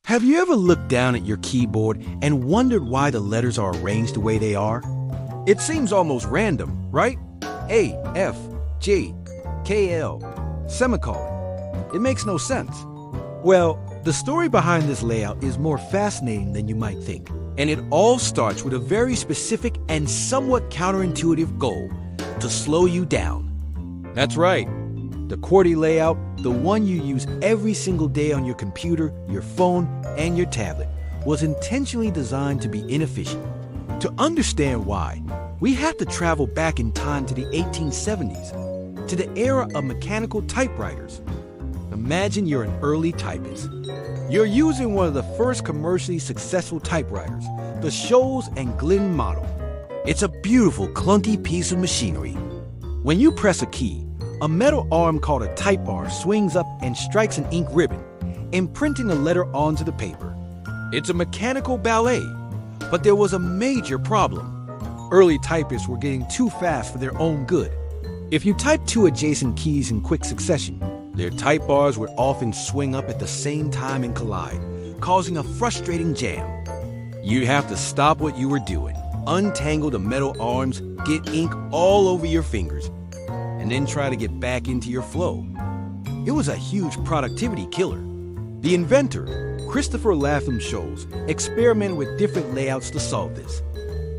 Have you ever looked down at your keyboard and wondered why the letters are arranged the way they are? It seems almost random, right? A, F, G, K, L, semicolon. It makes no sense. Well, the story behind this layout is more fascinating than you might think. And it all starts with a very specific and somewhat counterintuitive goal: to slow you down. That's right. The QWERTY layout, the one you use every single day on your computer, your phone, and your tablet, was intentionally designed to be inefficient. To understand why, we have to travel back in time to the 1870s, to the era of mechanical typewriters. Imagine you're an early typist. You're using one of the first commercially successful typewriters, the Scholes and Glidden model. It's a beautiful, clunky piece of machinery. When you press a key, a metal arm called a type bar swings up and strikes an ink ribbon, imprinting the letter onto the paper. It's a mechanical ballet, but there was a major problem. Early typists were getting too fast for their own good. If you typed two adjacent keys in quick succession, their type bars would often swing up at the same time and collide, causing a frustrating jam. You'd have to stop what you were doing, untangle the metal arms, get ink all over your fingers, and then try to get back into your flow. It was a huge productivity killer. The inventor, Christopher Latham Scholes, experimented with different layouts to solve this.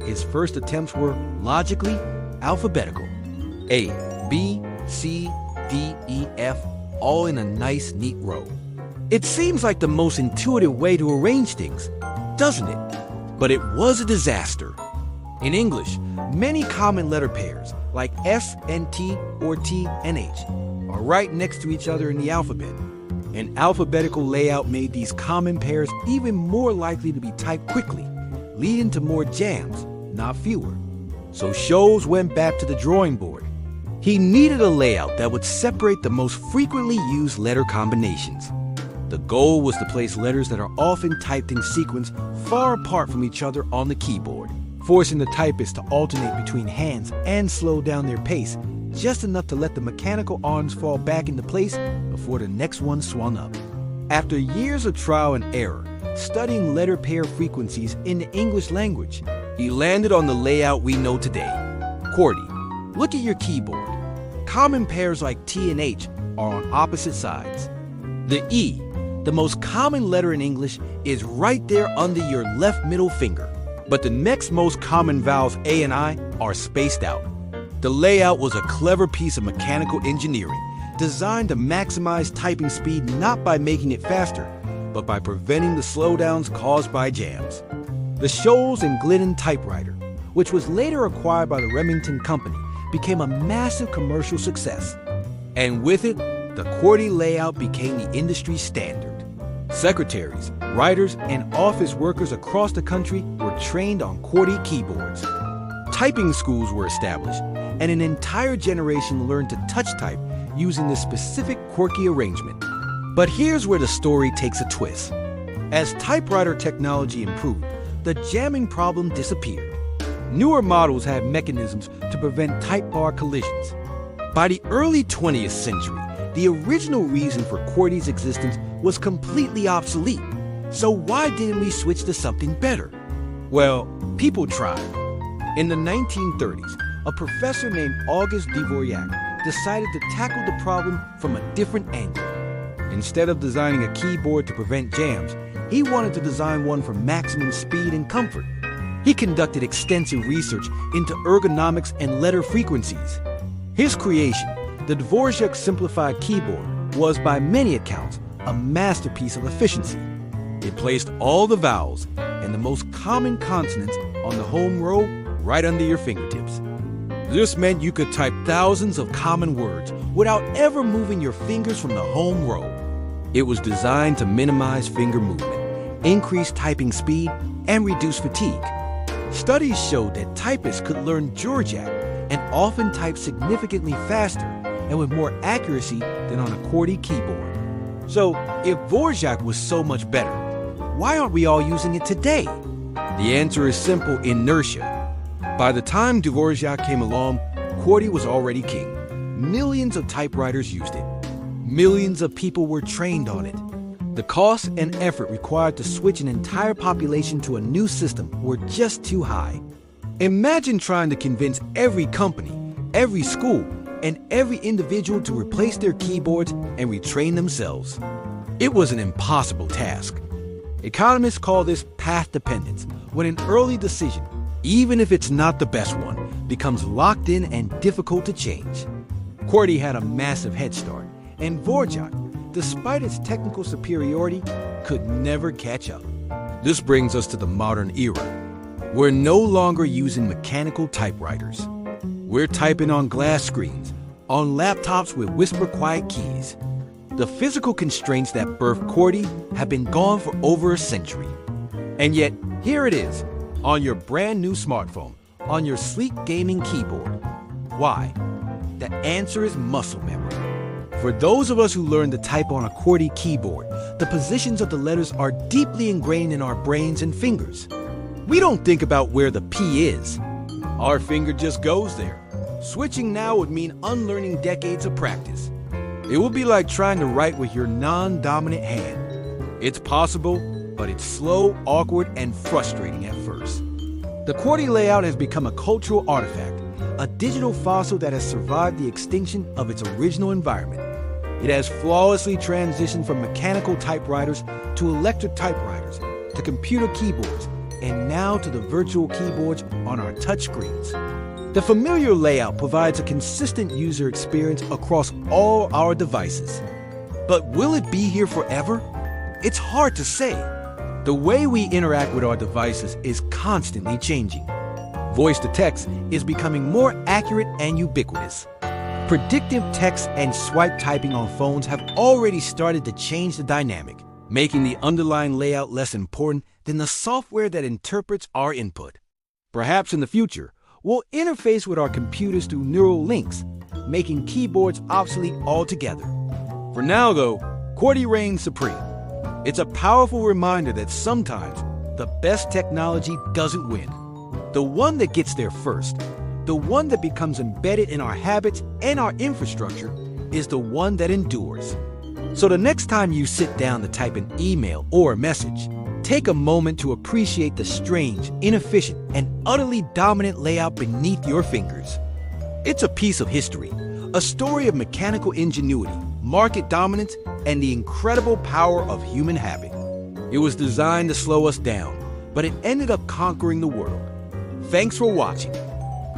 His first attempts were, logically, alphabetical. A, B, C, D, E, F, all in a nice, neat row. It seems like the most intuitive way to arrange things, doesn't it? But it was a disaster. In English, many common letter pairs, like S and T or T and H, are right next to each other in the alphabet. An alphabetical layout made these common pairs even more likely to be typed quickly, leading to more jams, not fewer. So Scholes went back to the drawing board. He needed a layout that would separate the most frequently used letter combinations. The goal was to place letters that are often typed in sequence far apart from each other on the keyboard, forcing the typist to alternate between hands and slow down their pace just enough to let the mechanical arms fall back into place before the next one swung up. After years of trial and error, studying letter pair frequencies in the English language, he landed on the layout we know today, QWERTY. Look at your keyboard. Common pairs like T and H are on opposite sides. The E, the most common letter in English, is right there under your left middle finger. But the next most common vowels, A and I, are spaced out. The layout was a clever piece of mechanical engineering, designed to maximize typing speed not by making it faster, but by preventing the slowdowns caused by jams. The Scholes and Glidden typewriter, which was later acquired by the Remington Company, became a massive commercial success. And with it, the QWERTY layout became the industry standard. Secretaries, writers, and office workers across the country were trained on QWERTY keyboards. Typing schools were established, and an entire generation learned to touch type using this specific quirky arrangement. But here's where the story takes a twist. As typewriter technology improved, the jamming problem disappeared. Newer models had mechanisms to prevent type bar collisions. By the early 20th century, the original reason for QWERTY's existence was completely obsolete. So why didn't we switch to something better? Well, people tried. In the 1930s, a professor named Auguste Dvorak decided to tackle the problem from a different angle. Instead of designing a keyboard to prevent jams, he wanted to design one for maximum speed and comfort. He conducted extensive research into ergonomics and letter frequencies. His creation, the Dvorak Simplified Keyboard, was by many accounts a masterpiece of efficiency. It placed all the vowels and the most common consonants on the home row right under your fingertips. This meant you could type thousands of common words without ever moving your fingers from the home row. It was designed to minimize finger movement, increase typing speed, and reduce fatigue. Studies showed that typists could learn Dvorak and often type significantly faster and with more accuracy than on a QWERTY keyboard. So, if Dvorak was so much better, why aren't we all using it today? The answer is simple: inertia. By the time Dvorak came along, QWERTY was already king. Millions of typewriters used it. Millions of people were trained on it. The cost and effort required to switch an entire population to a new system were just too high. Imagine trying to convince every company, every school, and every individual to replace their keyboards and retrain themselves. It was an impossible task. Economists call this path dependence, when an early decision, even if it's not the best one, becomes locked in and difficult to change. QWERTY had a massive head start, and Dvorak, despite its technical superiority, could never catch up. This brings us to the modern era. We're no longer using mechanical typewriters. We're typing on glass screens, on laptops with whisper-quiet keys. The physical constraints that birthed QWERTY have been gone for over a century. And yet, here it is, on your brand new smartphone, on your sleek gaming keyboard. Why? The answer is muscle memory. For those of us who learned to type on a QWERTY keyboard, the positions of the letters are deeply ingrained in our brains and fingers. We don't think about where the P is. Our finger just goes there. Switching now would mean unlearning decades of practice. It would be like trying to write with your non-dominant hand. It's possible, but it's slow, awkward, and frustrating at first. The QWERTY layout has become a cultural artifact, a digital fossil that has survived the extinction of its original environment. It has flawlessly transitioned from mechanical typewriters to electric typewriters, to computer keyboards, and now to the virtual keyboards on our touchscreens. The familiar layout provides a consistent user experience across all our devices. But will it be here forever? It's hard to say. The way we interact with our devices is constantly changing. Voice-to-text is becoming more accurate and ubiquitous. Predictive text and swipe typing on phones have already started to change the dynamic, making the underlying layout less important than the software that interprets our input. Perhaps in the future, we'll interface with our computers through neural links, making keyboards obsolete altogether. For now, though, QWERTY reigns supreme. It's a powerful reminder that sometimes the best technology doesn't win. The one that gets there first, the one that becomes embedded in our habits and our infrastructure, is the one that endures. So the next time you sit down to type an email or a message, take a moment to appreciate the strange, inefficient, and utterly dominant layout beneath your fingers. It's a piece of history, a story of mechanical ingenuity, market dominance, and the incredible power of human habit. It was designed to slow us down, but it ended up conquering the world. Thanks for watching.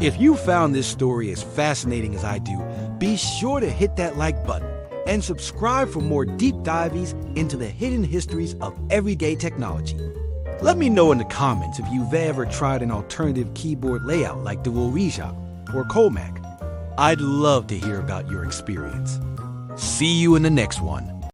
If you found this story as fascinating as I do, be sure to hit that like button and subscribe for more deep dives into the hidden histories of everyday technology. Let me know in the comments if you've ever tried an alternative keyboard layout like Dvorak or Comac. I'd love to hear about your experience. See you in the next one.